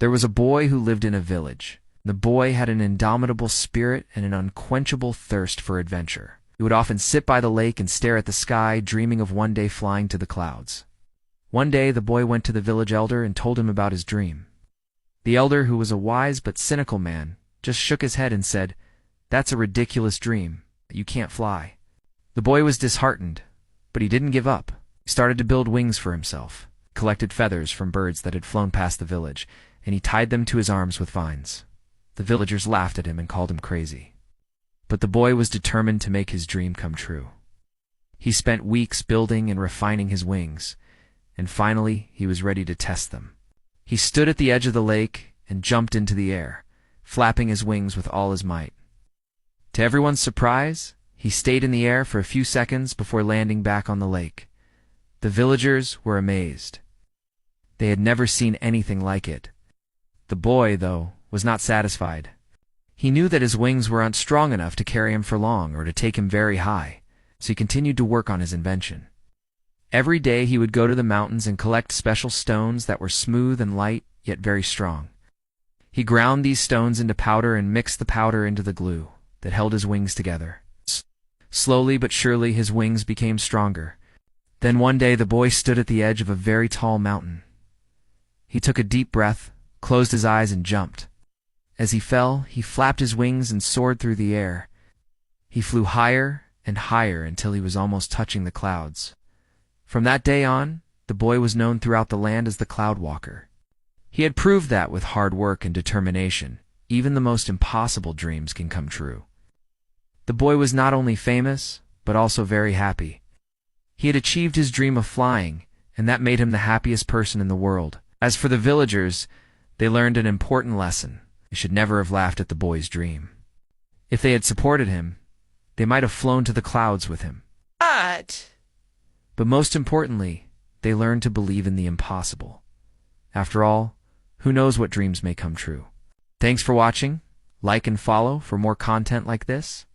There was a boy who lived in a village. The boy had an indomitable spirit and an unquenchable thirst for adventure. He would often sit by the lake and stare at the sky, dreaming of one day flying to the clouds. One day the boy went to the village elder and told him about his dream. The elder, who was a wise but cynical man, just shook his head and said, "That's a ridiculous dream. You can't fly." The boy was disheartened, but he didn't give up. He started to build wings for himself, collected feathers from birds that had flown past the village, and he tied them to his arms with vines. The villagers laughed at him and called him crazy. But the boy was determined to make his dream come true. He spent weeks building and refining his wings, and finally he was ready to test them. He stood at the edge of the lake and jumped into the air, flapping his wings with all his might. To everyone's surprise, he stayed in the air for a few seconds before landing back on the lake. The villagers were amazed. They had never seen anything like it. The boy, though, was not satisfied. He knew that his wings weren't strong enough to carry him for long or to take him very high, so he continued to work on his invention. Every day he would go to the mountains and collect special stones that were smooth and light, yet very strong. He ground these stones into powder and mixed the powder into the glue that held his wings together. Slowly but surely his wings became stronger. Then one day the boy stood at the edge of a very tall mountain. He took a deep breath, closed his eyes, and jumped. As he fell, he flapped his wings and soared through the air. He flew higher and higher until he was almost touching the clouds. From that day on, the boy was known throughout the land as the Cloud Walker. He had proved that with hard work and determination, even the most impossible dreams can come true. The boy was not only famous, but also very happy. He had achieved his dream of flying, and that made him the happiest person in the world. As for the villagers, they learned an important lesson. They should never have laughed at the boy's dream. If they had supported him, they might have flown to the clouds with him. But most importantly, they learned to believe in the impossible. After all, who knows what dreams may come true? Thanks for watching. Like and follow for more content like this.